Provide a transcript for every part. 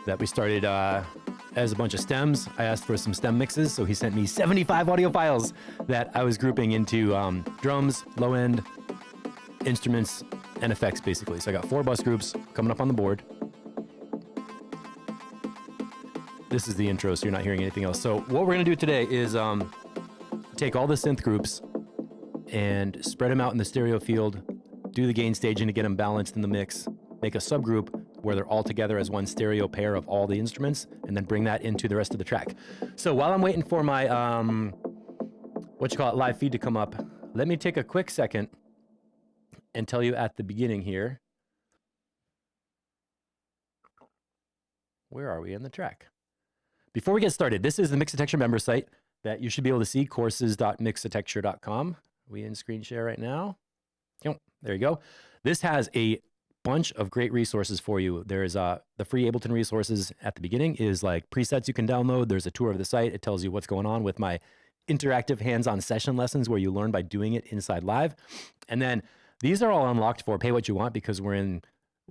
that we started as a bunch of stems. I asked for some stem mixes, so he sent me 75 audio files that I was grouping into drums, low end, instruments, and effects, basically. So I got 4 bus groups coming up on the board. This is the intro, so you're not hearing anything else. So what we're gonna do today is take all the synth groups and spread them out in the stereo field, do the gain staging to get them balanced in the mix, make a subgroup where they're all together as one stereo pair of all the instruments, and then bring that into the rest of the track. So while I'm waiting for my, live feed to come up, let me take a quick second and tell you at the beginning here, where are we in the track? Before we get started, this is the MIXITECTURE member site that you should be able to see, courses.mixitecture.com. We in screen share right now. Oh, there you go. This has a bunch of great resources for you. There's the free Ableton resources at the beginning is like presets you can download. There's a tour of the site. It tells you what's going on with my interactive hands-on session lessons where you learn by doing it inside live. And then these are all unlocked for pay what you want because we're in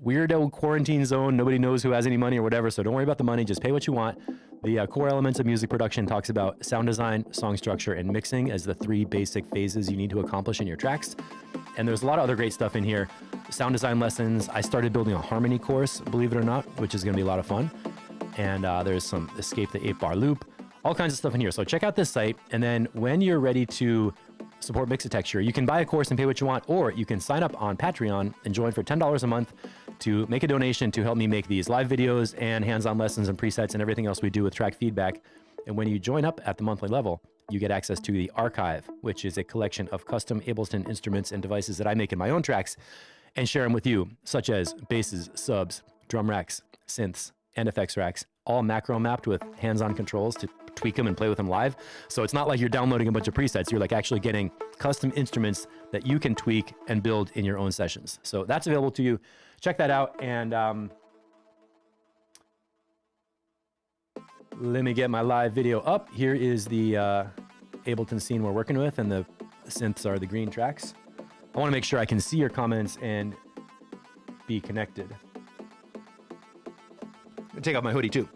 weirdo quarantine zone. Nobody knows who has any money or whatever. So don't worry about the money. Just pay what you want. The core elements of music production talks about sound design, song structure, and mixing as the 3 basic phases you need to accomplish in your tracks. And there's a lot of other great stuff in here. Sound design lessons. I started building a harmony course, believe it or not, which is going to be a lot of fun. And there's some Escape the 8-bar loop, all kinds of stuff in here. So check out this site. And then when you're ready to support MIXITECTURE, you can buy a course and pay what you want, or you can sign up on Patreon and join for $10 a month to make a donation to help me make these live videos and hands-on lessons and presets and everything else we do with track feedback. And when you join up at the monthly level, you get access to the archive, which is a collection of custom Ableton instruments and devices that I make in my own tracks and share them with you, such as basses, subs, drum racks, synths, and effects racks, all macro mapped with hands-on controls to tweak them and play with them live. So it's not like you're downloading a bunch of presets. You're like actually getting custom instruments that you can tweak and build in your own sessions. So that's available to you. Check that out. And let me get my live video up. Here is the Ableton scene we're working with, and the synths are the green tracks. I want to make sure I can see your comments and be connected. I'm gonna take off my hoodie too.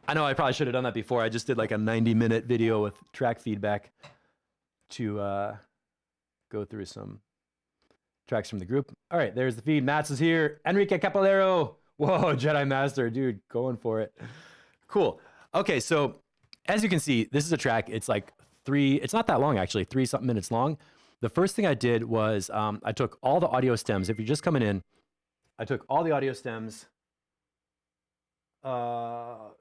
I know I probably should have done that before. I just did like a 90-minute video with track feedback to go through some tracks from the group. All right, there's the feed. Mats is here. Enrique Capolero. Whoa, Jedi Master, dude, going for it. Cool. Okay, so as you can see, this is a track. It's like it's not that long actually, 3-something minutes long. The first thing I did was I took all the audio stems. If you're just coming in, I took all the audio stems. Friend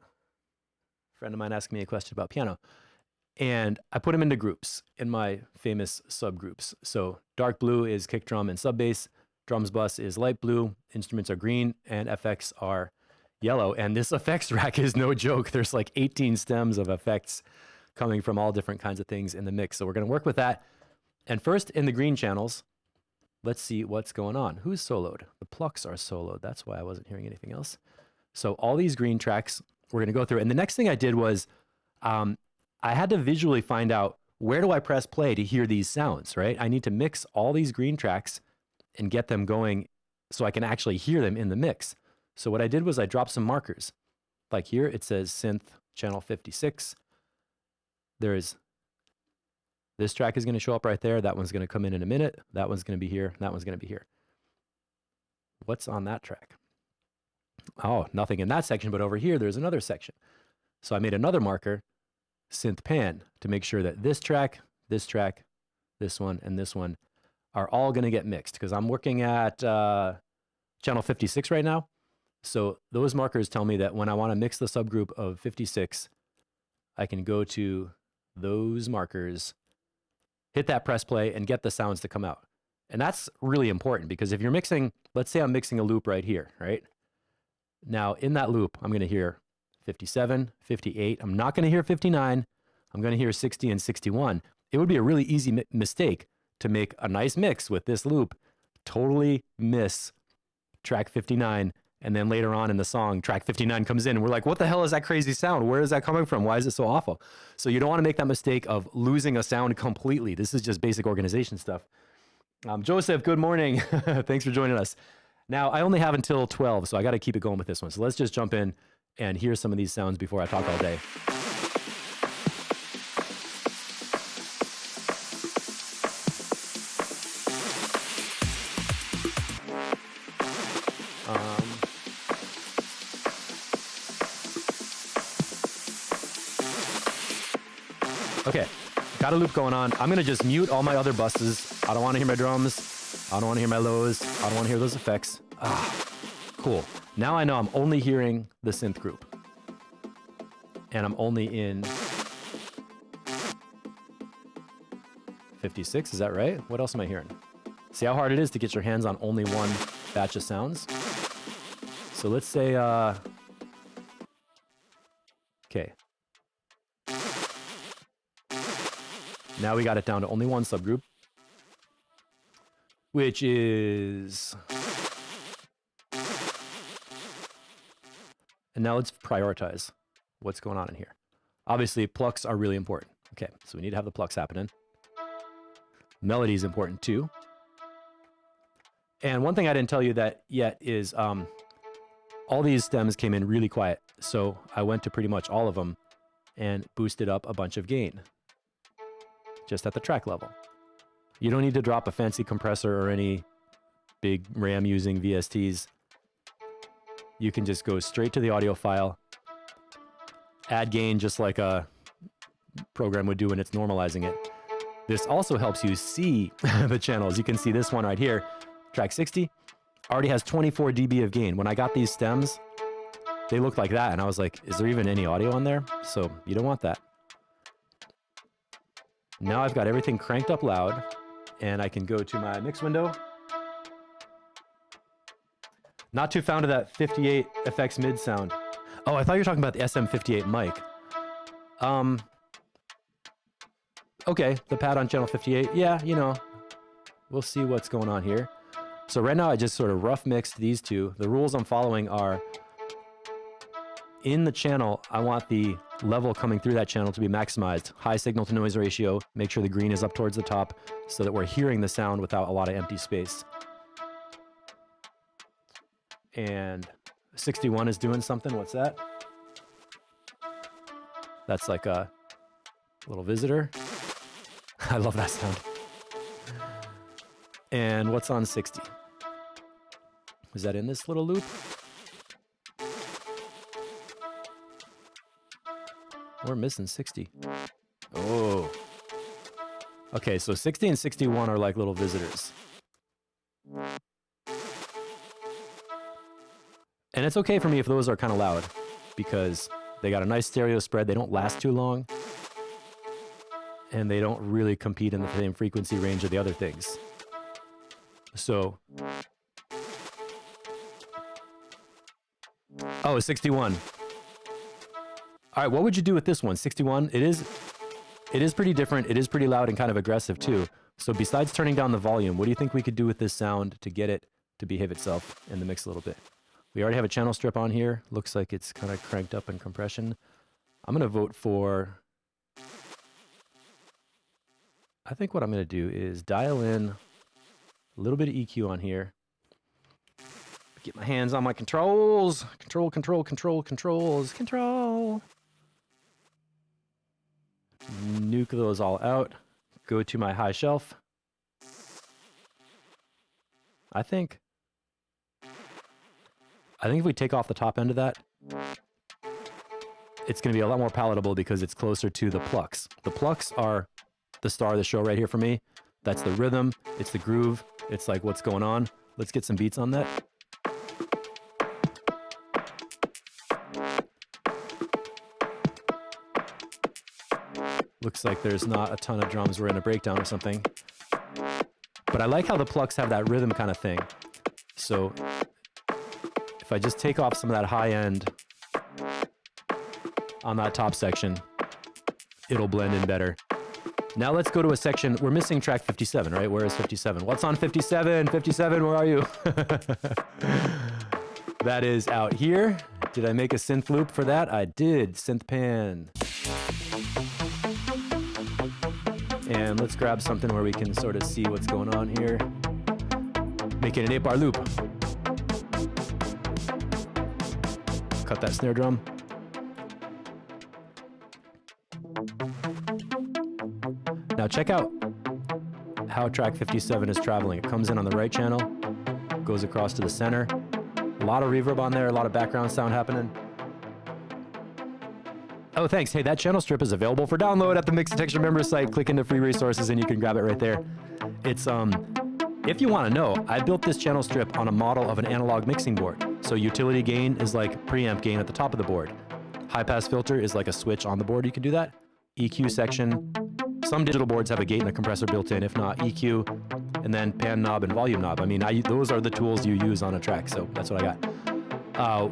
of mine asked me a question about piano, and I put them into groups in my famous subgroups. So dark blue is kick drum and sub bass, drums bus is light blue, instruments are green, and effects are yellow. And this effects rack is no joke. There's like 18 stems of effects coming from all different kinds of things in the mix. So we're going to work with that. And first in the green channels, let's see what's going on. Who's soloed? The plucks are soloed. That's why I wasn't hearing anything else. So all these green tracks we're going to go through. And the next thing I did was I had to visually find out, where do I press play to hear these sounds, right? I need to mix all these green tracks and get them going so I can actually hear them in the mix. So what I did was I dropped some markers. Like here, it says synth channel 56. This track is going to show up right there. That one's going to come in a minute. That one's going to be here. That one's going to be here. What's on that track? Oh, nothing in that section, but over here, there's another section. So I made another marker, synth pan, to make sure that this track, this one, and this one are all going to get mixed, because I'm working at channel 56 right now. So those markers tell me that when I want to mix the subgroup of 56, I can go to those markers, hit that press play, and get the sounds to come out. And that's really important, because if you're mixing, let's say I'm mixing a loop right here, right? Now in that loop, I'm going to hear 57, 58. I'm not going to hear 59. I'm going to hear 60 and 61. It would be a really easy mistake to make a nice mix with this loop, totally miss track 59 And then later on in the song, track 59 comes in and we're like, what the hell is that crazy sound? Where is that coming from? Why is it so awful? So you don't want to make that mistake of losing a sound completely. This is just basic organization stuff. Joseph, good morning. Thanks for joining us. Now, I only have until 12, so I got to keep it going with this one. So let's just jump in and hear some of these sounds before I talk all day. Okay, got a loop going on. I'm going to just mute all my other buses. I don't want to hear my drums. I don't want to hear my lows. I don't want to hear those effects. Cool. Now I know I'm only hearing the synth group. And I'm only in 56, is that right? What else am I hearing? See how hard it is to get your hands on only one batch of sounds? So let's say, okay. Now we got it down to only one subgroup, which is... And now let's prioritize what's going on in here. Obviously, plucks are really important. Okay, so we need to have the plucks happening. Melody is important too. And one thing I didn't tell you that yet is all these stems came in really quiet. So I went to pretty much all of them and boosted up a bunch of gain. Just at the track level. You don't need to drop a fancy compressor or any big RAM using VSTs. You can just go straight to the audio file, add gain just like a program would do when it's normalizing it. This also helps you see the channels. You can see this one right here, track 60, already has 24 dB of gain. When I got these stems, they looked like that, and I was like, is there even any audio on there? So you don't want that. Now I've got everything cranked up loud, and I can go to my mix window. Not too fond of that 58 FX mid sound. Oh, I thought you were talking about the SM58 mic. Okay, the pad on channel 58. Yeah, you know, we'll see what's going on here. So right now I just sort of rough mixed these two. The rules I'm following are, in the channel, I want the level coming through that channel to be maximized. High signal to noise ratio, make sure the green is up towards the top so that we're hearing the sound without a lot of empty space. And 61 is doing something. What's that? That's like a little visitor. I love that sound. And what's on 60? Is that in this little loop? We're missing 60. Oh. Okay, so 60 and 61 are like little visitors. And it's okay for me if those are kind of loud, because they got a nice stereo spread. They don't last too long. And they don't really compete in the same frequency range of the other things. So. Oh, 61. All right, what would you do with this one? 61, it is pretty different. It is pretty loud and kind of aggressive too. So besides turning down the volume, what do you think we could do with this sound to get it to behave itself in the mix a little bit? We already have a channel strip on here. Looks like it's kind of cranked up in compression. I'm going to vote for... I think what I'm going to do is dial in a little bit of EQ on here. Get my hands on my controls. Controls. Nuke those all out. Go to my high shelf. I think if we take off the top end of that, it's going to be a lot more palatable because it's closer to the plucks. The plucks are the star of the show right here for me. That's the rhythm. It's the groove. It's like what's going on. Let's get some beats on that. Looks like there's not a ton of drums. We're in a breakdown or something. But I like how the plucks have that rhythm kind of thing. So if I just take off some of that high end on that top section, it'll blend in better. Now let's go to a section. We're missing track 57, right? Where is 57? What's on 57? 57, where are you? That is out here. Did I make a synth loop for that? I did. Synth pan. And let's grab something where we can sort of see what's going on here. Making an 8-bar loop. Cut that snare drum. Now check out how track 57 is traveling. It comes in on the right channel, goes across to the center. A lot of reverb on there, a lot of background sound happening. Oh, thanks. Hey, that channel strip is available for download at the MIXITECTURE member site. Click into free resources and you can grab it right there. It's, if you want to know, I built this channel strip on a model of an analog mixing board. So utility gain is like preamp gain at the top of the board. High pass filter is like a switch on the board. You can do that. EQ section. Some digital boards have a gate and a compressor built in. If not, EQ, and then pan knob and volume knob. I mean, those are the tools you use on a track. So that's what I got.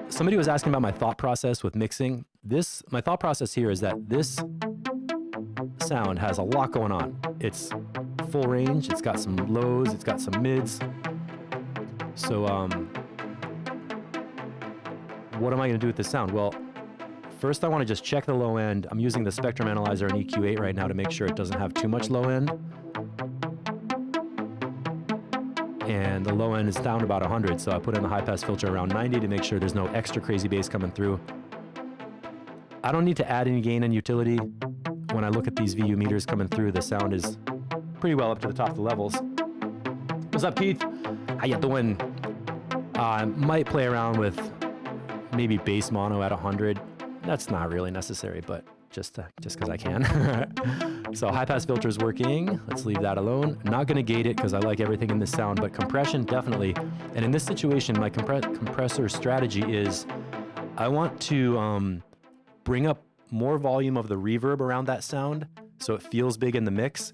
Somebody was asking about my thought process with mixing. My thought process here is that this sound has a lot going on. It's full range, it's got some lows, it's got some mids. So what am I gonna do with this sound? Well, first I wanna just check the low end. I'm using the Spectrum Analyzer and EQ8 right now to make sure it doesn't have too much low end. And the low end is down to about 100, so I put in the high pass filter around 90 to make sure there's no extra crazy bass coming through. I don't need to add any gain and utility. When I look at these VU meters coming through, the sound is pretty well up to the top of the levels. What's up, Keith? How you doing? I might play around with maybe bass mono at 100. That's not really necessary, but just because I can. So high pass filter is working. Let's leave that alone. Not going to gate it because I like everything in this sound, but compression definitely. And in this situation, my compressor strategy is I want to bring up more volume of the reverb around that sound so it feels big in the mix.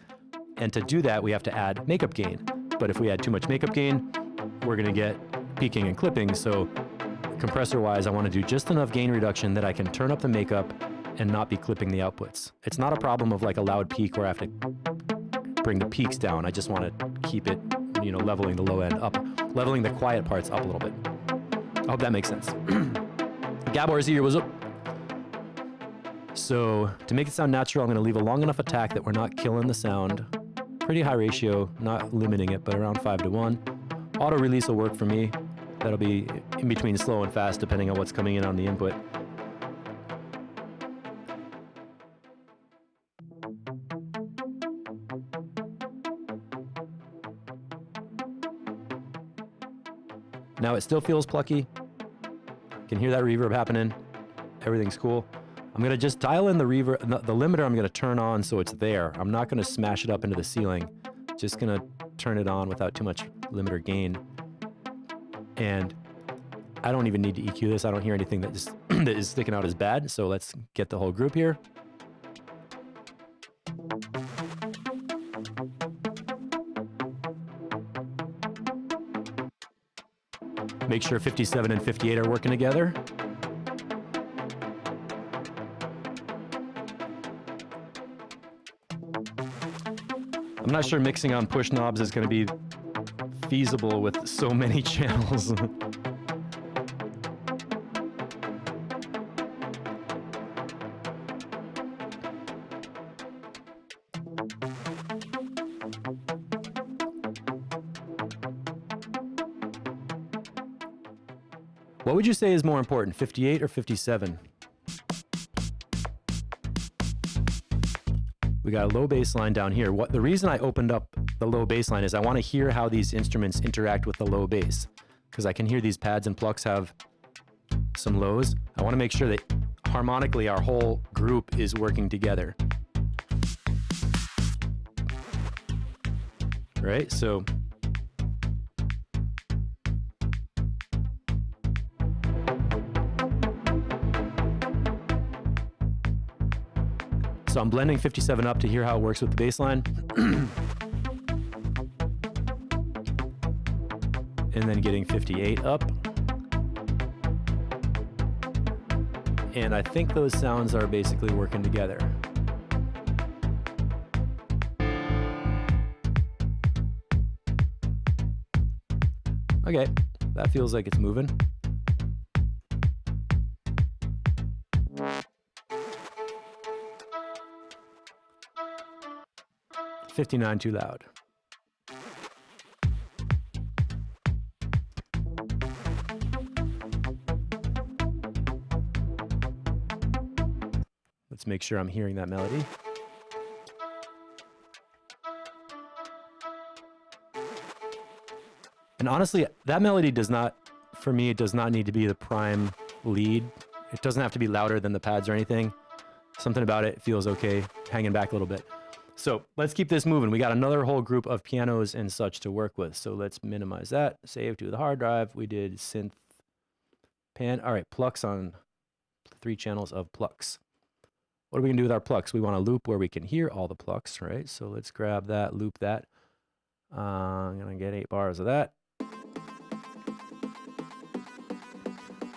And to do that, we have to add makeup gain. But if we add too much makeup gain, we're going to get peaking and clipping. So compressor-wise, I want to do just enough gain reduction that I can turn up the makeup and not be clipping the outputs. It's not a problem of like a loud peak where I have to bring the peaks down. I just want to keep it, leveling the low end up, leveling the quiet parts up a little bit. I hope that makes sense. Gabor is here, what's up? So to make it sound natural, I'm going to leave a long enough attack that we're not killing the sound. Pretty high ratio, not limiting it, but around 5:1. Auto release will work for me. That'll be in between slow and fast depending on what's coming in on the input. Now it still feels plucky. Can hear that reverb happening. Everything's cool. I'm going to just dial in the reverb. The limiter I'm going to turn on so it's there. I'm not going to smash it up into the ceiling. Just going to turn it on without too much limiter gain. And I don't even need to EQ this. I don't hear anything that is sticking out as bad. So let's get the whole group here. Make sure 57 and 58 are working together. I'm not sure mixing on push knobs is going to be feasible with so many channels. What would you say is more important, 58 or 57? We got a low bass line down here. The reason I opened up the low bass line is I want to hear how these instruments interact with the low bass, because I can hear these pads and plucks have some lows. I want to make sure that harmonically our whole group is working together. Right? So I'm blending 57 up to hear how it works with the bass line. And then getting 58 up. And I think those sounds are basically working together. Okay, That feels like it's moving. $59 too loud. Let's make sure I'm hearing that melody. And honestly, that melody does not, for me, it does not need to be the prime lead. It doesn't have to be louder than the pads or anything. Something about it feels okay, hanging back a little bit. So let's keep this moving. We got another whole group of pianos and such to work with. So let's minimize that, save to the hard drive. We did synth pan. All right, plucks on 3 channels of plucks. What are we gonna do with our plucks? We want a loop where we can hear all the plucks, right? So let's grab that, loop that. I'm gonna get 8 bars of that.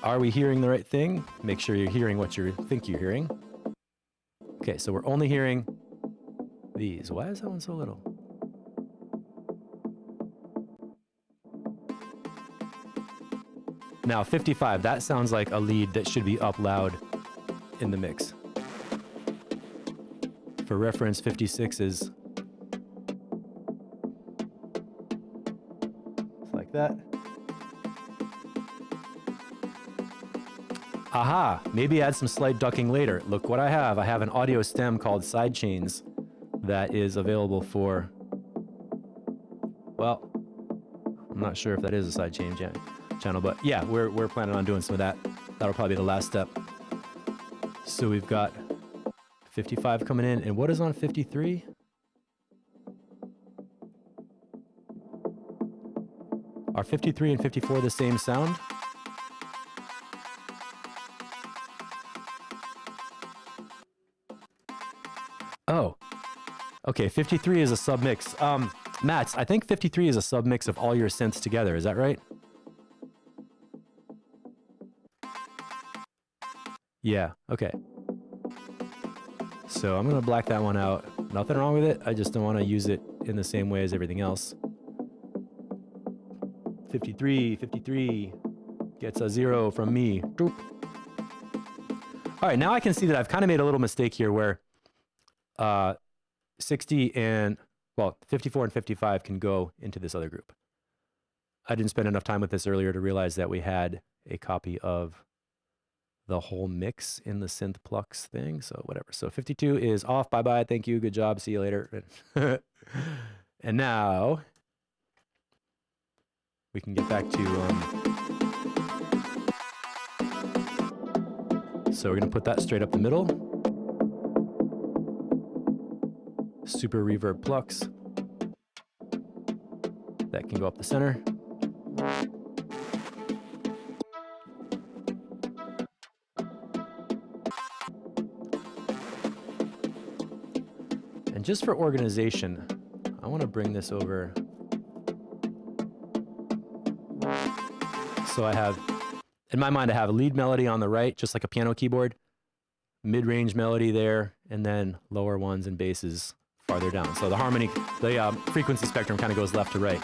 Are we hearing the right thing? Make sure you're hearing what you think you're hearing. Okay, so we're only hearing these. Why is that one so little? Now 55, that sounds like a lead that should be up loud in the mix. For reference, 56 is like that. Aha, maybe add some slight ducking later. Look what I have. I have an audio stem called sidechains that is available for, well, I'm not sure if that is a sidechain channel, but yeah, we're planning on doing some of that. That'll probably be the last step. So we've got 55 coming in, and what is on 53? Are 53 and 54 the same sound? Oh, okay, 53 is a submix. Mats, I think 53 is a submix of all your synths together, is that right? Yeah, okay. So I'm gonna black that one out. Nothing wrong with it, I just don't wanna use it in the same way as everything else. 53 gets a 0 from me. Doop. All right, now I can see that I've kind of made a little mistake here where 60 and, well, 54 and 55 can go into this other group. I didn't spend enough time with this earlier to realize that we had a copy of the whole mix in the synth plucks thing, so whatever. So 52 is off, bye-bye, thank you, good job, see you later. And now we can get back to, so we're gonna put that straight up the middle. Super reverb plucks. That can go up the center. And just for organization, I want to bring this over. So I have, in my mind, I have a lead melody on the right, just like a piano keyboard, mid-range melody there, and then lower ones and basses farther down. So the harmony, the frequency spectrum kind of goes left to right.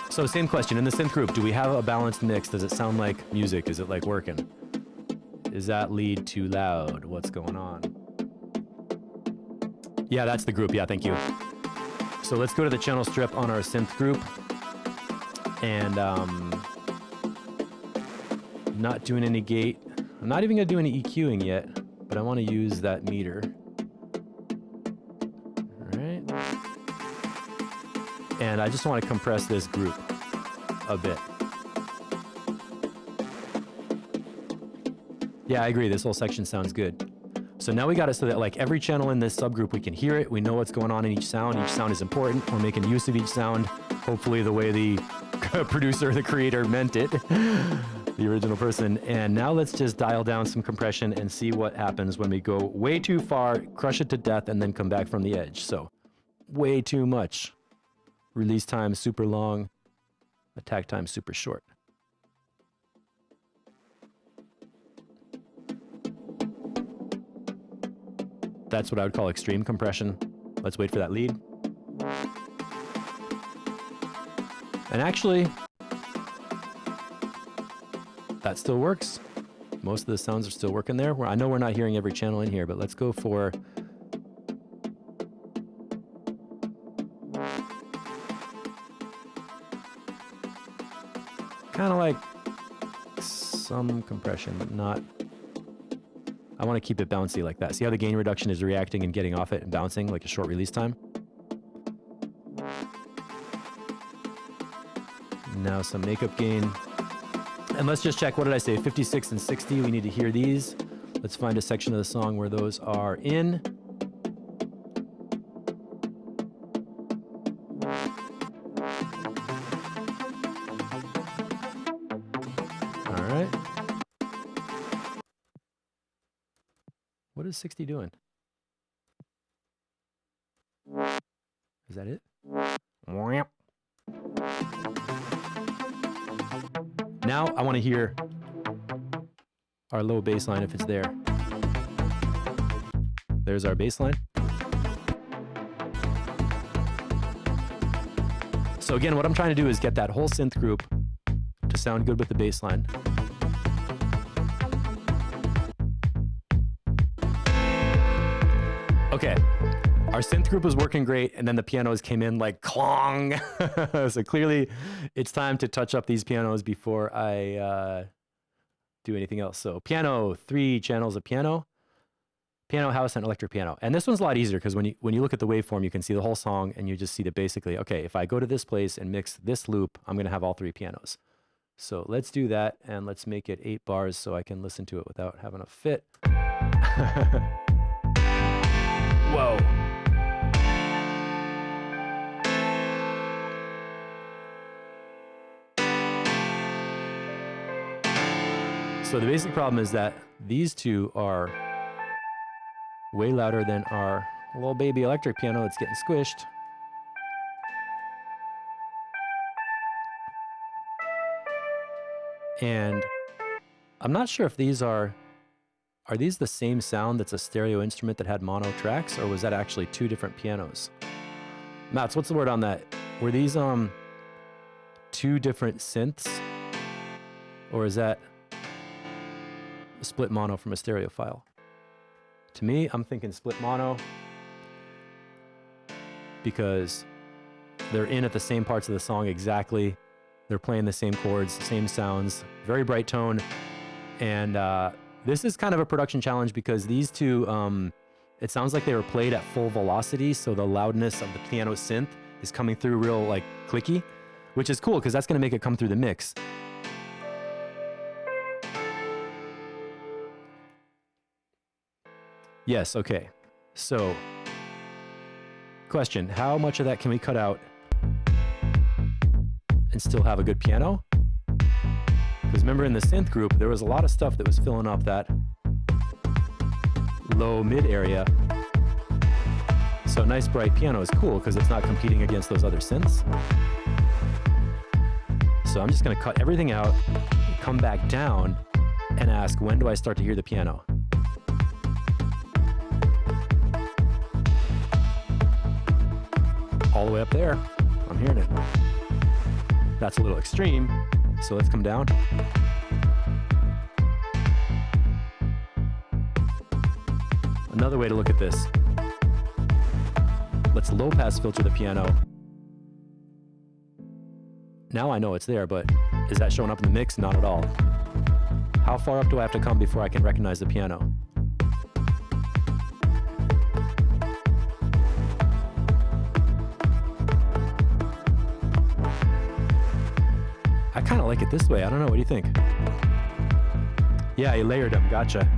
So same question, in the synth group, do we have a balanced mix? Does it sound like music? Is it like working? Is that lead too loud? What's going on? Yeah, that's the group, yeah, thank you. So let's go to the channel strip on our synth group. And not doing any gate. I'm not even gonna do any EQing yet, but I wanna use that meter. And I just want to compress this group a bit. Yeah, I agree. This whole section sounds good. So now we got it so that like every channel in this subgroup, we can hear it. We know what's going on in each sound. Each sound is important. We're making use of each sound, hopefully the way the producer, the creator meant it, the original person. And now let's just dial down some compression and see what happens when we go way too far, crush it to death, and then come back from the edge. So way too much. Release time super long, attack time super short. That's what I would call extreme compression. Let's wait for that lead. And actually, that still works. Most of the sounds are still working there. I know we're not hearing every channel in here, but let's go for kind of like some compression, but not. I want to keep it bouncy like that. See how the gain reduction is reacting and getting off it and bouncing like a short release time? Now some makeup gain. And let's just check, what did I say? 56 and 60, we need to hear these. Let's find a section of the song where those are in. All right. What is 60 doing? Is that it? Now I want to hear our low bass line if it's there. There's our bass line. So again, what I'm trying to do is get that whole synth group to sound good with the bass line. Okay, our synth group was working great, and then the pianos came in like clong. So clearly it's time to touch up these pianos before I do anything else. So piano, 3 channels of piano, house, and electric piano. And this one's a lot easier because when you look at the waveform, you can see the whole song and you just see that basically, okay, if I go to this place and mix this loop, I'm gonna have all 3 pianos. So let's do that, and let's make it 8 bars so I can listen to it without having a fit. Whoa. So the basic problem is that these two are way louder than our little baby electric piano. It's getting squished. And I'm not sure if these are these the same sound that's a stereo instrument that had mono tracks, or was that actually 2 different pianos? Mats, what's the word on that? Were these 2 different synths? Or is that a split mono from a stereo file? To me, I'm thinking split mono because they're in at the same parts of the song exactly. They're playing the same chords, the same sounds, very bright tone. And this is kind of a production challenge because these two, it sounds like they were played at full velocity, so the loudness of the piano synth is coming through real like clicky, which is cool because that's gonna make it come through the mix. Yes, okay. So, question, how much of that can we cut out and still have a good piano? Because remember in the synth group, there was a lot of stuff that was filling up that low mid area. So a nice bright piano is cool because it's not competing against those other synths. So I'm just gonna cut everything out, come back down, and ask, when do I start to hear the piano? All the way up there, I'm hearing it. That's a little extreme, so let's come down. Another way to look at this. Let's low pass filter the piano. Now I know it's there, but is that showing up in the mix? Not at all. How far up do I have to come before I can recognize the piano? I kind of like it this way. I don't know. What do you think? Yeah, you layered them. Gotcha.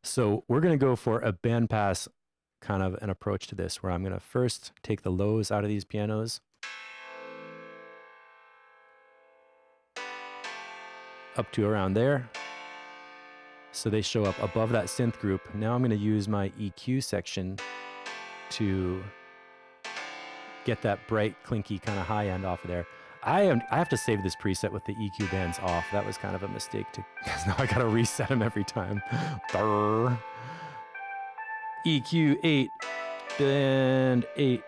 So we're going to go for a bandpass kind of an approach to this, where I'm going to first take the lows out of these pianos. Up to around there. So they show up above that synth group. Now I'm going to use my EQ section to get that bright, clinky kind of high end off of there. I have to save this preset with the EQ bands off. That was kind of a mistake because now I got to reset them every time. EQ 8, band 8,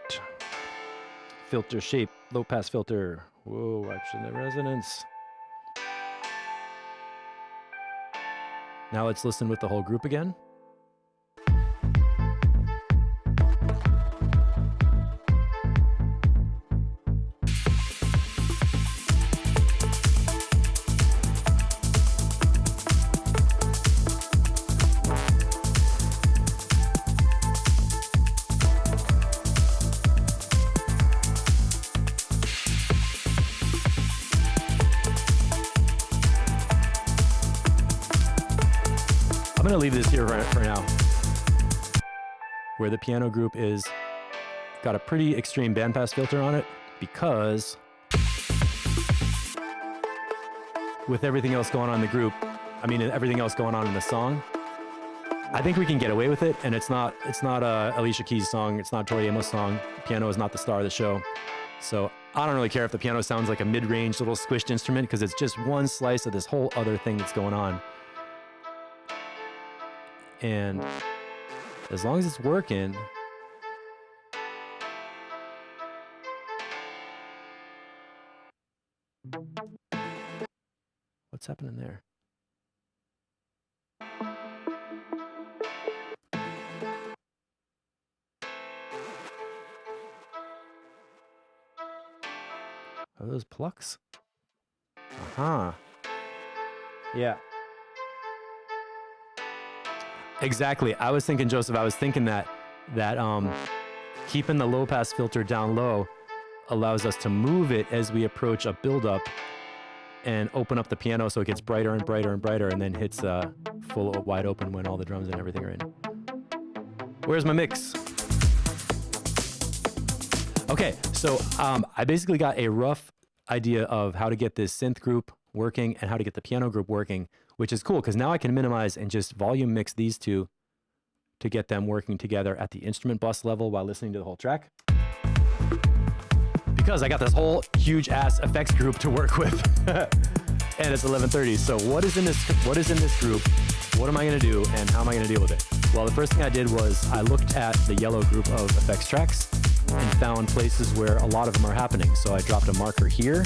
filter shape, low pass filter. Whoa, watching the resonance. Now let's listen with the whole group again. I'm going to leave this here for now, where the piano group is got a pretty extreme bandpass filter on it, because with everything else going on in the group, I mean everything else going on in the song, I think we can get away with it. And it's not Alicia Keys' song, it's not Tori Amos' song. The piano is not the star of the show, so I don't really care if the piano sounds like a mid-range little squished instrument, because it's just one slice of this whole other thing that's going on. And as long as it's working, what's happening there? Are those plucks? Uh-huh. Yeah. Exactly. I was thinking, Joseph, that keeping the low pass filter down low allows us to move it as we approach a buildup and open up the piano so it gets brighter and brighter and brighter, and then hits full wide open when all the drums and everything are in. Where's my mix? Okay, so I basically got a rough idea of how to get this synth group working and how to get the piano group working, which is cool because now I can minimize and just volume mix these two to get them working together at the instrument bus level while listening to the whole track. Because I got this whole huge ass effects group to work with. And it's 11:30. So what is in this group? What am I going to do and how am I going to deal with it? Well, the first thing I did was I looked at the yellow group of effects tracks and found places where a lot of them are happening. So I dropped a marker here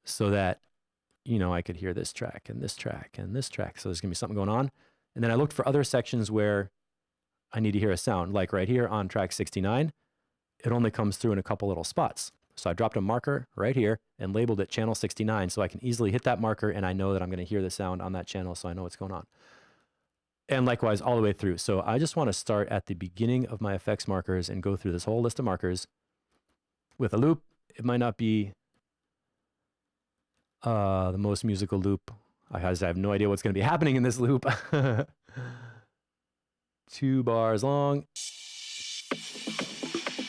so that, you know, I could hear this track and this track and this track. So there's gonna be something going on. And then I looked for other sections where I need to hear a sound, like right here on track 69. It only comes through in a couple little spots. So I dropped a marker right here and labeled it channel 69 so I can easily hit that marker and I know that I'm gonna hear the sound on that channel, so I know what's going on. And likewise all the way through. So I just wanna start at the beginning of my effects markers and go through this whole list of markers with a loop. It might not be the most musical loop. I have no idea what's gonna be happening in this loop. 2 bars long.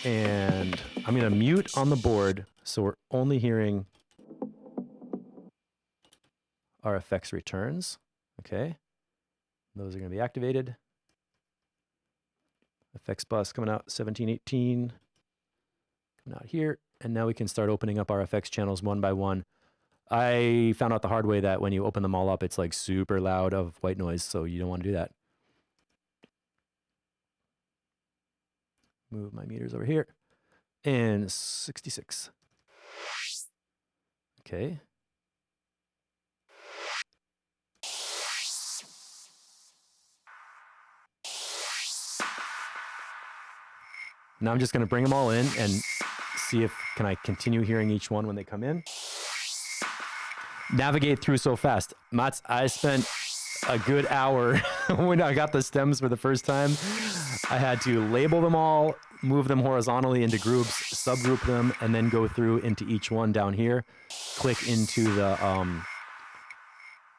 And I'm gonna mute on the board so we're only hearing our effects returns. Okay. Those are gonna be activated. Effects bus coming out 17, 18. Coming out here. And now we can start opening up our effects channels one by one. I found out the hard way that when you open them all up, it's like super loud of white noise, so you don't want to do that. Move my meters over here. And 66. Okay. Now I'm just going to bring them all in and see if can I continue hearing each one when they come in. Navigate through so fast. Mats, I spent a good hour when I got the stems for the first time. I had to label them all, move them horizontally into groups, subgroup them, and then go through into each one down here, click into the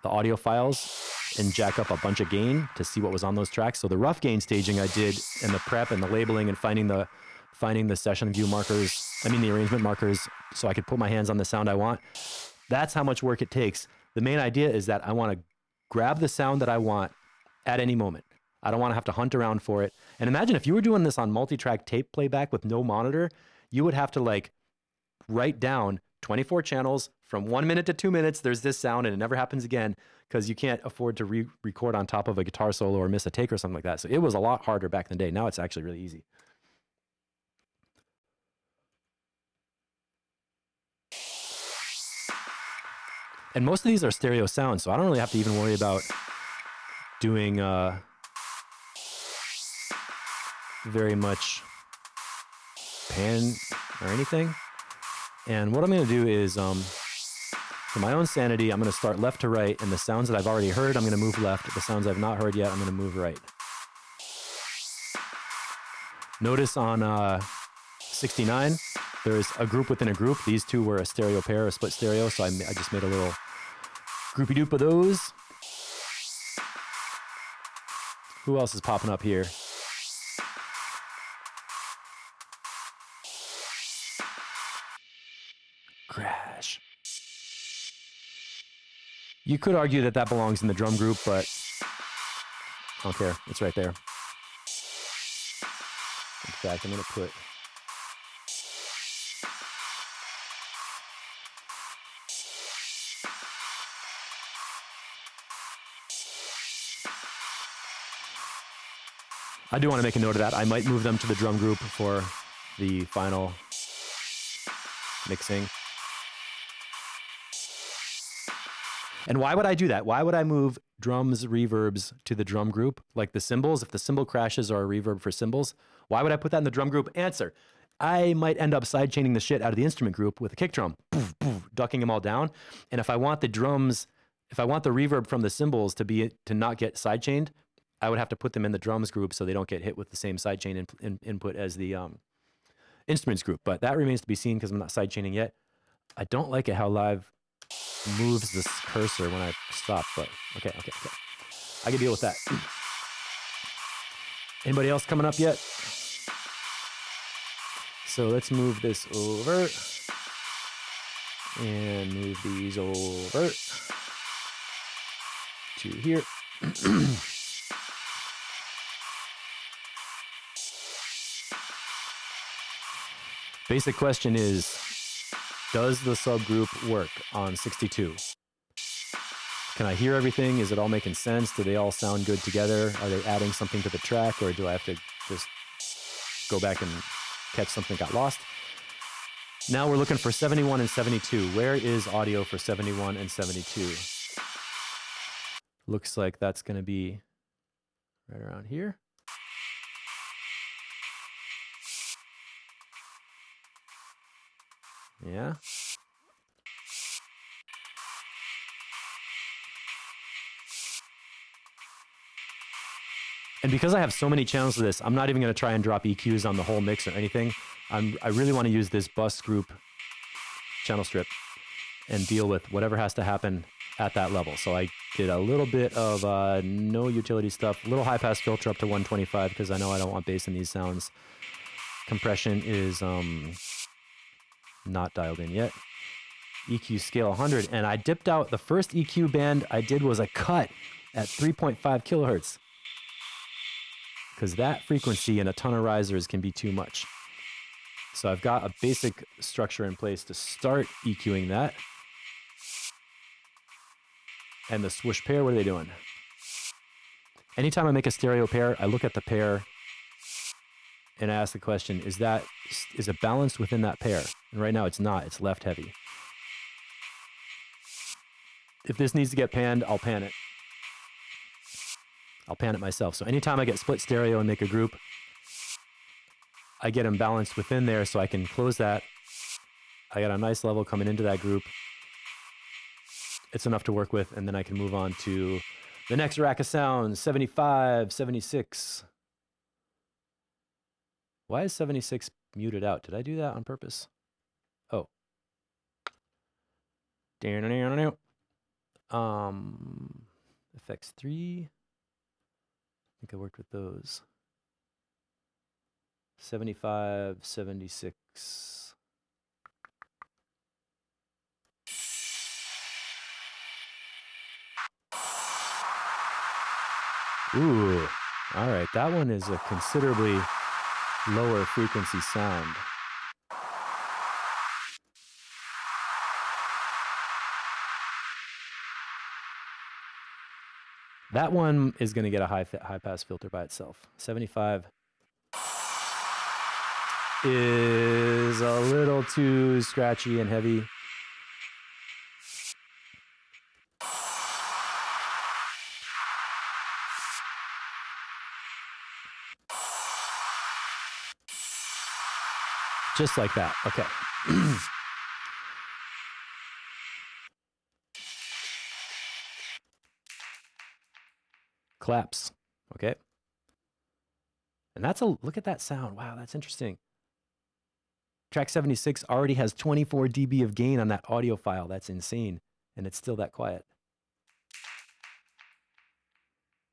audio files and jack up a bunch of gain to see what was on those tracks. So the rough gain staging I did and the prep and the labeling and finding the session view markers, the arrangement markers, so I could put my hands on the sound I want. That's how much work it takes. The main idea is that I want to grab the sound that I want at any moment. I don't want to have to hunt around for it. And imagine if you were doing this on multi-track tape playback with no monitor, you would have to like write down 24 channels from 1 minute to 2 minutes. There's this sound and it never happens again because you can't afford to record on top of a guitar solo or miss a take or something like that. So it was a lot harder back in the day. Now it's actually really easy. And most of these are stereo sounds, so I don't really have to even worry about doing very much pan or anything. And what I'm going to do is, for my own sanity, I'm going to start left to right, and the sounds that I've already heard, I'm going to move left. The sounds I've not heard yet, I'm going to move right. Notice on 69, there's a group within a group. These two were a stereo pair, a split stereo, so I just made a little groupie-doop of those. Who else is popping up here? Crash. You could argue that that belongs in the drum group, but I don't care. It's right there. In fact, I'm going to put... I do want to make a note of that. I might move them to the drum group for the final mixing. And why would I do that? Why would I move drums, reverbs to the drum group? Like the cymbals, if the cymbal crashes are a reverb for cymbals, why would I put that in the drum group? Answer, I might end up sidechaining the shit out of the instrument group with a kick drum, poof, poof, ducking them all down. And if I want the drums, if I want the reverb from the cymbals to not get sidechained, I would have to put them in the drums group so they don't get hit with the same sidechain input as the instruments group. But that remains to be seen because I'm not sidechaining yet. I don't like it how live moves this cursor when I stop, but okay. I can deal with that. Anybody else coming up yet? So let's move this over and move these over to here. Basic question is, does the subgroup work on 62? Can I hear everything? Is it all making sense? Do they all sound good together? Are they adding something to the track, or do I have to just go back and catch something that got lost? Now we're looking for 71 and 72. Where is audio for 71 and 72? Looks like that's going to be right around here. Yeah. And because I have so many channels to this, I'm not even going to try and drop EQs on the whole mix or anything. I really want to use this bus group channel strip and deal with whatever has to happen at that level. So I did a little bit of no utility stuff, little high pass filter up to 125 because I know I don't want bass in these sounds. Compression is not dialed in yet. EQ scale 100, and I dipped out. The first EQ band I did was a cut at 3.5 kilohertz because that frequency and a ton of risers can be too much. So I've got a basic structure in place to start EQing that. And the swoosh pair, what are they doing? Anytime I make a stereo pair, I look at the pair and I ask the question, is it balanced within that pair? And right now it's not, it's left heavy. If this needs to get panned, I'll pan it. I'll pan it myself. So anytime I get split stereo and make a group, I get them balanced within there so I can close that. I got a nice level coming into that group. It's enough to work with, and then I can move on to the next rack of sounds, 75, 76. Why is 76 muted out? Did I do that on purpose? Oh. Effects 3. I think I worked with those. 75, 76. Ooh, all right. That one is a considerably lower frequency sound. That one is going to get a high pass filter by itself. 75 is a little too scratchy and heavy. Just like that. Okay. Claps. Okay. And that's a look at that sound. Wow, that's interesting. Track 76 already has 24 dB of gain on that audio file. That's insane. And it's still that quiet.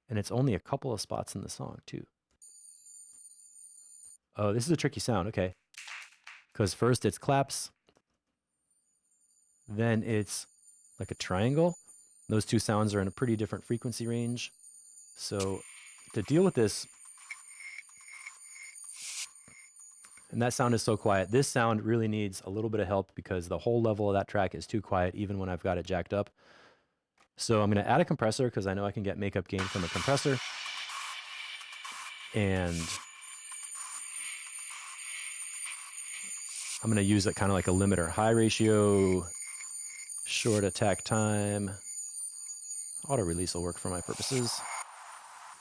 And it's only a couple of spots in the song, too. Oh, this is a tricky sound. Okay. Because first it's claps. Then it's like a triangle. Those two sounds are in a pretty different frequency range. So to deal with this, and that sound is so quiet, this sound really needs a little bit of help because the whole level of that track is too quiet even when I've got it jacked up. So I'm going to add a compressor because I know I can get makeup gain from a compressor. And I'm going to use it kind of like a limiter. High ratio, short attack time. Auto release will work for my purposes.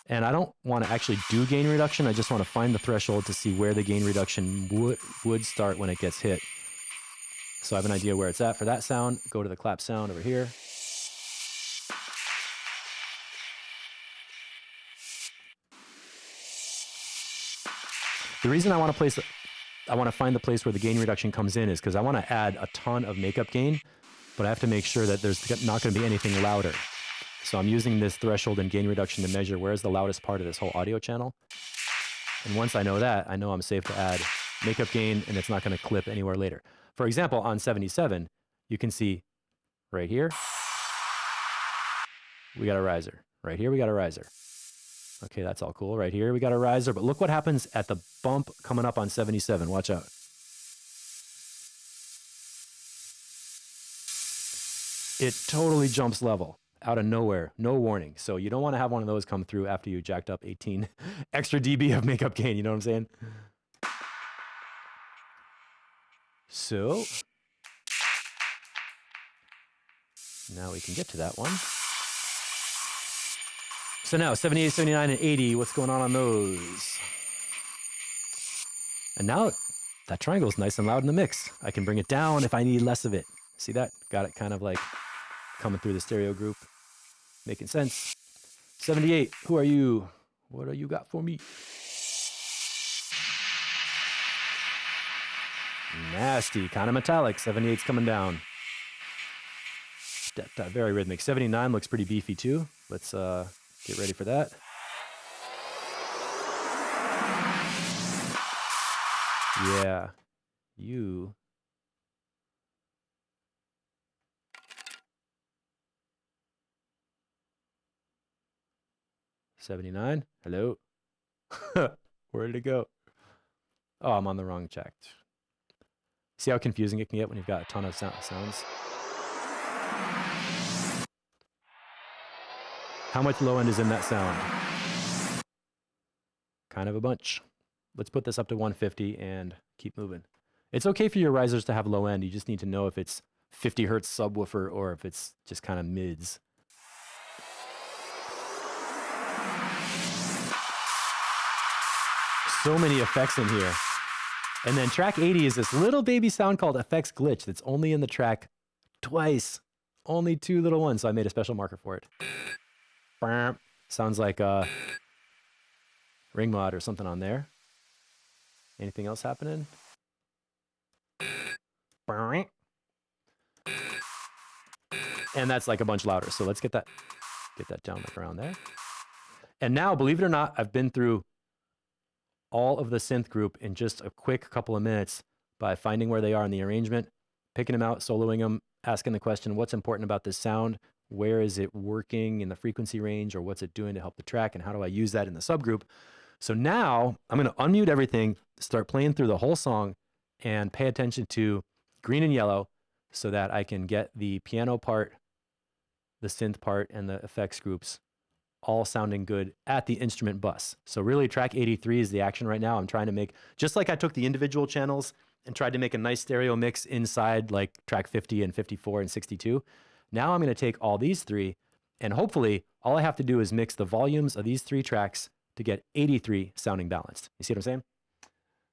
And I don't want to actually do gain reduction. I just want to find the threshold to see where the gain reduction would start when it gets hit. So I have an idea where it's at for that sound. Go to the clap sound over here. The reason I want to find the place where the gain reduction comes in is because I want to add a ton of makeup gain, but I have to make sure that there's not going to be anything louder. So I'm using this threshold and gain reduction to measure where's the loudest part of this whole audio channel. And once I know that, I know I'm safe to add makeup gain and it's not going to clip anywhere later. For example, on 77, you can see right here, we got a riser. Right here, we got a riser. Okay, that's all cool. Right here, we got a riser. But look what happens at the bump coming up on 77. Watch out. It totally jumps level out of nowhere. No warning. So you don't want to have one of those come through after you jacked up 18 extra dB of makeup gain. You know what I'm saying? So now we can get to that one. So now 78, 79, and 80, what's going on those? And now that triangle is nice and loud in the mix. I can bring it down if I need less of it. See that? Got it kind of like coming through the stereo group. Making sense. 78, who are you? What do you got for me? Nasty, kind of metallic. 78's coming down. Very rhythmic. 79 looks pretty beefy too. Let's get ready for that. Yeah, you. $79. Hello. Where did it go? Oh, I'm on the wrong track. See how confusing it can get when you've got a ton of sounds? How much low end is in that sound? Kind of a bunch. Let's put this up to 150 and keep moving. It's okay for your risers to have low end. You just need to know if it's 50 hertz subwoofer or if it's just kind of mids. So many effects in here. And then track 80 is this little baby sound called effects glitch that's only in the track twice. Only two little ones, so I made a special marker for it. Sounds like a ring mod or something on there. Anything else happening? And that's like a bunch louder. So let's get that down like around there. And now, believe it or not, I've been through all of the synth group in just a quick couple of minutes by finding where they are in the arrangement, picking them out, soloing them, asking the question, what's important about this sound? Where is it working in the frequency range, or what's it doing to help the track? And how do I use that in the subgroup? So now I'm going to unmute everything, start playing through the whole song, and pay attention to green and yellow so that I can get the piano part, the synth part, and the effects groups all sounding good at the instrument bus. So really track 83 is the action right now. I'm trying to make, just like I took the individual channels and tried to make a nice stereo mix inside like track 50 and 54 and 62. Now I'm going to take all these three, and hopefully all I have to do is mix the volumes of these three tracks to get 83 sounding balanced. You see what I'm saying?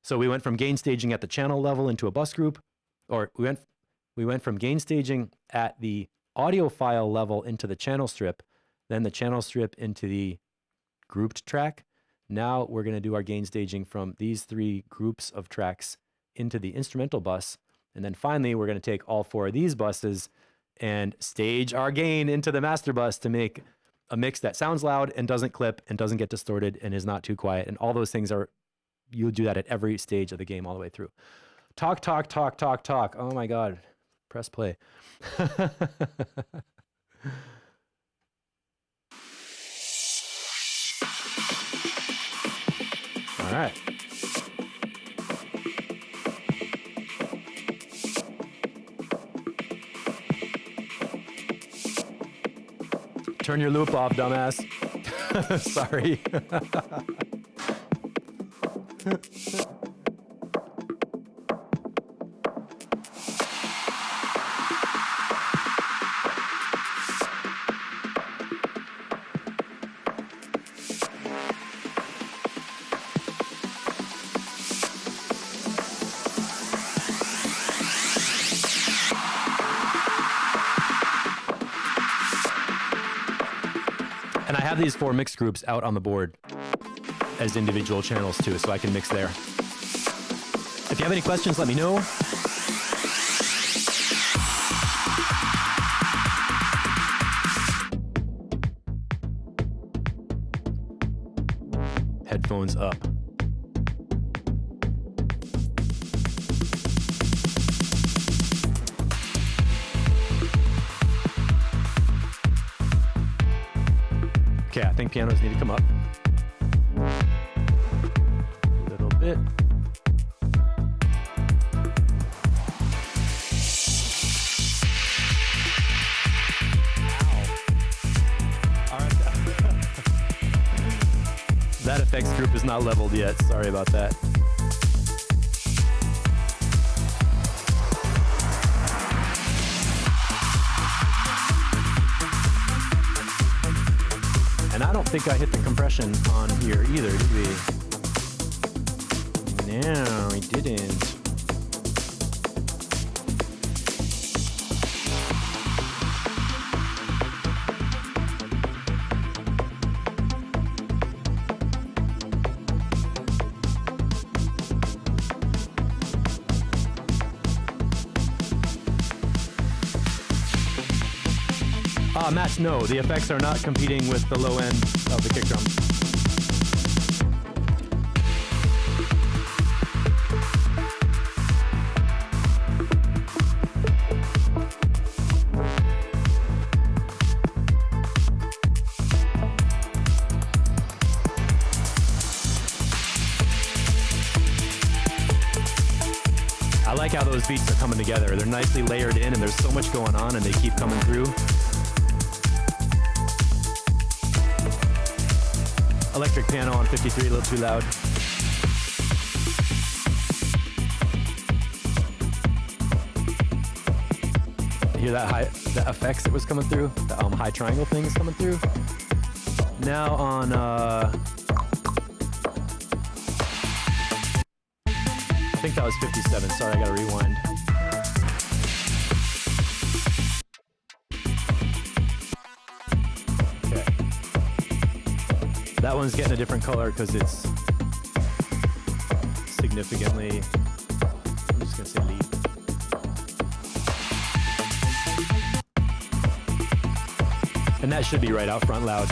So we went from gain staging at the channel level into a bus group, or we went from gain staging at the audio file level into the channel strip, then the channel strip into the grouped track. Now we're going to do our gain staging from these three groups of tracks into the instrumental bus. And then finally, we're going to take all four of these buses and stage our gain into the master bus to make a mix that sounds loud and doesn't clip and doesn't get distorted and is not too quiet. And all those things are, you'll do that at every stage of the game all the way through. Talk, talk, talk, talk, talk. Oh my God. Press play. All right. Turn your loop off, dumbass. Sorry. And I have these four mix groups out on the board as individual channels too, so I can mix there. If you have any questions, let me know. Headphones up. Okay, I think pianos need to come up a little bit. That effects group is not leveled yet. Sorry about that. And I don't think I hit the compression on here either, did we? No, we didn't. Mats, no, the effects are not competing with the low end of the kick drum. I like how those beats are coming together. They're nicely layered in and there's so much going on and they keep coming through. Electric piano on 53, a little too loud. Hear that the effects that was coming through? The high triangle thing is coming through. Now on I think that was 57. Sorry, I gotta rewind. That one's getting a different color because it's significantly, I'm just gonna say lead. And that should be right out front loud.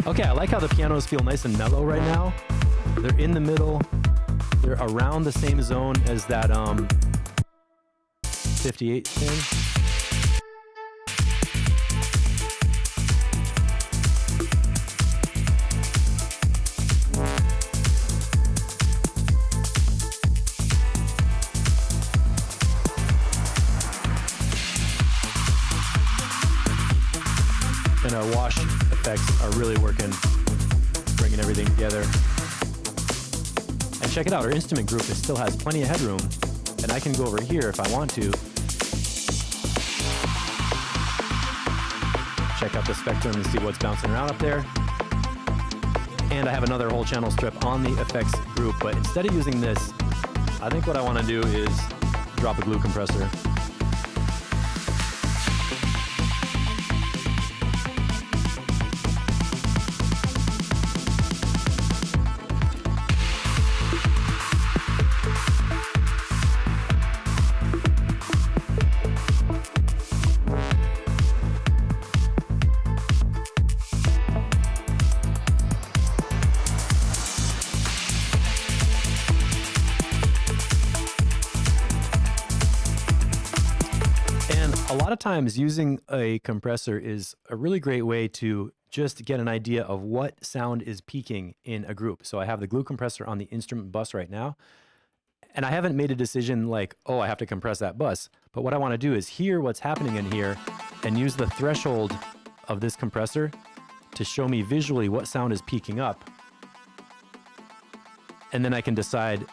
Okay, I like how the pianos feel nice and mellow right now. They're in the middle. They're around the same zone as that 58 thing. And our wash effects are really working, bringing everything together. And check it out, our instrument group still has plenty of headroom, and I can go over here if I want to. Check out the spectrum and see what's bouncing around up there. And I have another whole channel strip on the effects group, but instead of using this, I think what I want to do is drop a glue compressor. A lot of times using a compressor is a really great way to just get an idea of what sound is peaking in a group. So I have the glue compressor on the instrument bus right now, and I haven't made a decision like, oh, I have to compress that bus. But what I want to do is hear what's happening in here and use the threshold of this compressor to show me visually what sound is peaking up. And then I can decide,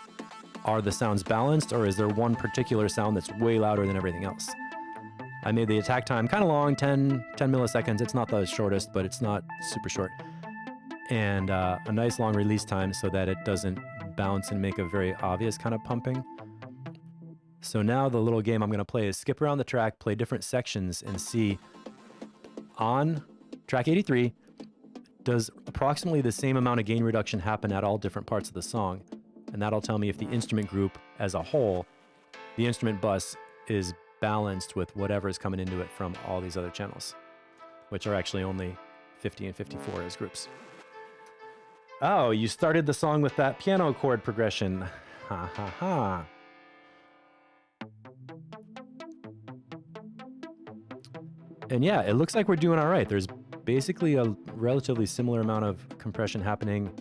are the sounds balanced, or is there one particular sound that's way louder than everything else? I made the attack time kind of long, 10 milliseconds. It's not the shortest, but it's not super short. And a nice long release time so that it doesn't bounce and make a very obvious kind of pumping. So now the little game I'm going to play is skip around the track, play different sections, and see on track 83, does approximately the same amount of gain reduction happen at all different parts of the song? And that'll tell me if the instrument group as a whole, the instrument bus, is balanced with whatever is coming into it from all these other channels, which are actually only 50 and 54 as groups. Oh, you started the song with that piano chord progression. Ha ha ha. And yeah, it looks like we're doing all right. There's basically a relatively similar amount of compression happening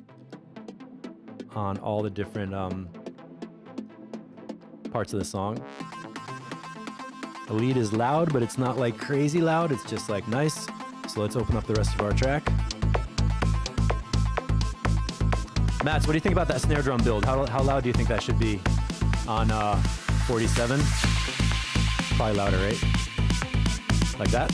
on all the different parts of the song. The lead is loud, but it's not like crazy loud. It's just like nice. So let's open up the rest of our track. Mats, what do you think about that snare drum build? How loud do you think that should be on 47? Probably louder, right? Like that.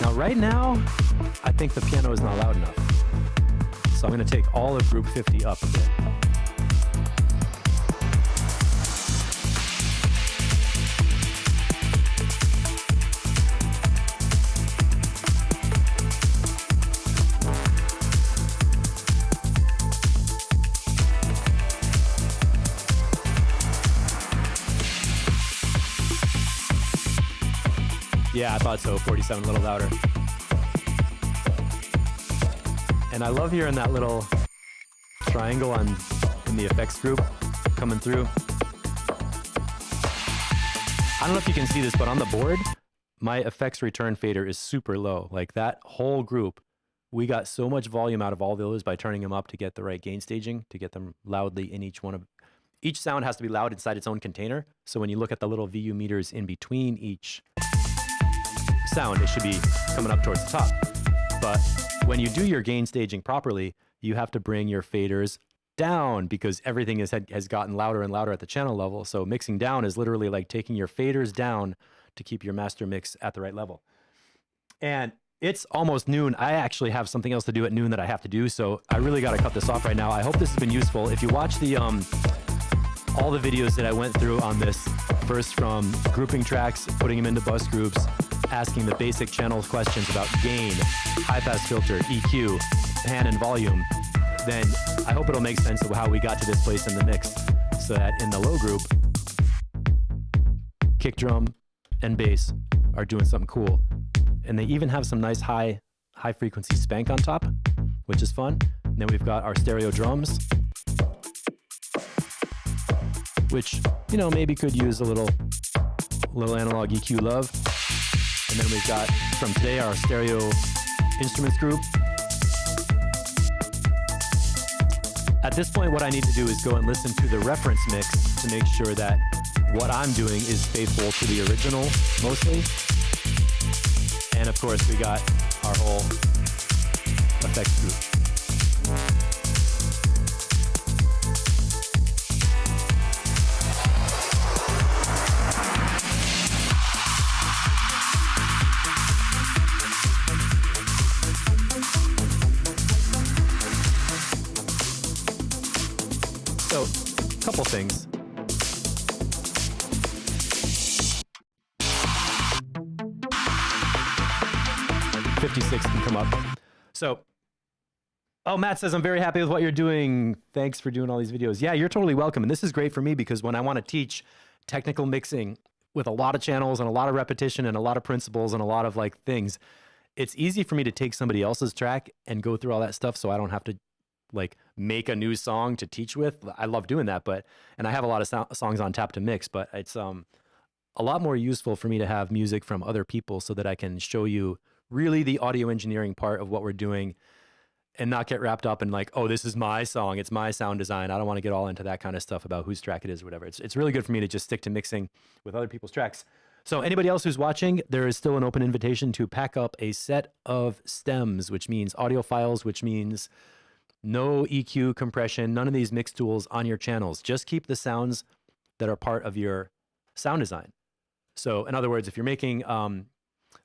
Now, right now, I think the piano is not loud enough. So I'm going to take all of group 50 up a bit. Yeah, I thought so. 47, a little louder. And I love hearing that little triangle in the effects group coming through. I don't know if you can see this, but on the board, my effects return fader is super low. Like that whole group, we got so much volume out of all those by turning them up to get the right gain staging, to get them loudly in each one of. Each sound has to be loud inside its own container. So when you look at the little VU meters in between each sound, it should be coming up towards the top. But when you do your gain staging properly, you have to bring your faders down because everything has gotten louder and louder at the channel level. So mixing down is literally like taking your faders down to keep your master mix at the right level. And it's almost noon. I actually have something else to do at noon that I have to do. So I really got to cut this off right now. I hope this has been useful. If you watch the all the videos that I went through on this, first from grouping tracks, putting them into bus groups, asking the basic channels questions about gain, high pass filter, EQ, pan and volume, then I hope it'll make sense of how we got to this place in the mix so that in the low group, kick drum and bass are doing something cool. And they even have some nice high frequency spank on top, which is fun. And then we've got our stereo drums, which, you know, maybe could use a little analog EQ love. And then we've got, from today, our stereo instruments group. At this point, what I need to do is go and listen to the reference mix to make sure that what I'm doing is faithful to the original, mostly. And of course, we got our whole effects group. So, a couple things. '56 can come up. So, oh, Matt says, I'm very happy with what you're doing. Thanks for doing all these videos. Yeah, you're totally welcome. And this is great for me because when I want to teach technical mixing with a lot of channels and a lot of repetition and a lot of principles and a lot of like things, it's easy for me to take somebody else's track and go through all that stuff so I don't have to like make a new song to teach with. I love doing that, and I have a lot of songs on tap to mix, but it's a lot more useful for me to have music from other people so that I can show you really the audio engineering part of what we're doing and not get wrapped up in like, oh, this is my song, it's my sound design. I don't want to get all into that kind of stuff about whose track it is or whatever. It's really good for me to just stick to mixing with other people's tracks. So anybody else who's watching, there is still an open invitation to pack up a set of stems, which means audio files, which means no EQ, compression, none of these mix tools on your channels. Just keep the sounds that are part of your sound design. So in other words, if you're making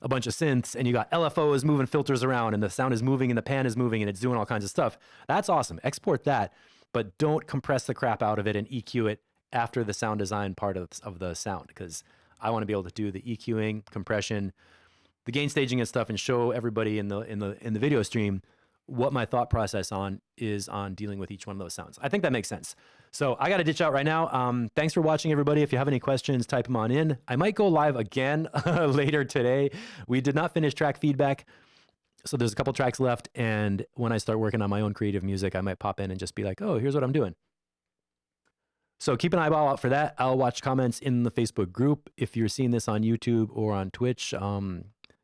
a bunch of synths and you got LFOs moving filters around and the sound is moving and the pan is moving and it's doing all kinds of stuff, that's awesome. Export that, but don't compress the crap out of it and EQ it after the sound design part of the sound, because I want to be able to do the EQing, compression, the gain staging and stuff, and show everybody in the video stream what my thought process is on dealing with each one of those sounds. I think that makes sense. So I got to ditch out right now. Thanks for watching, everybody. If you have any questions, type them on in. I might go live again later today. We did not finish track feedback, so there's a couple tracks left. And when I start working on my own creative music, I might pop in and just be like, oh, here's what I'm doing. So keep an eyeball out for that. I'll watch comments in the Facebook group. If you're seeing this on YouTube or on Twitch,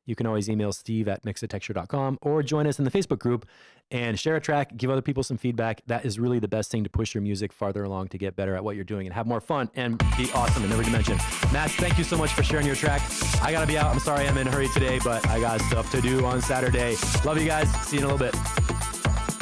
you can always email steve@mixitecture.com or join us in the Facebook group and share a track, give other people some feedback. That is really the best thing to push your music farther along to get better at what you're doing and have more fun and be awesome in every dimension. Mats, thank you so much for sharing your track. I got to be out. I'm sorry I'm in a hurry today, but I got stuff to do on Saturday. Love you guys. See you in a little bit.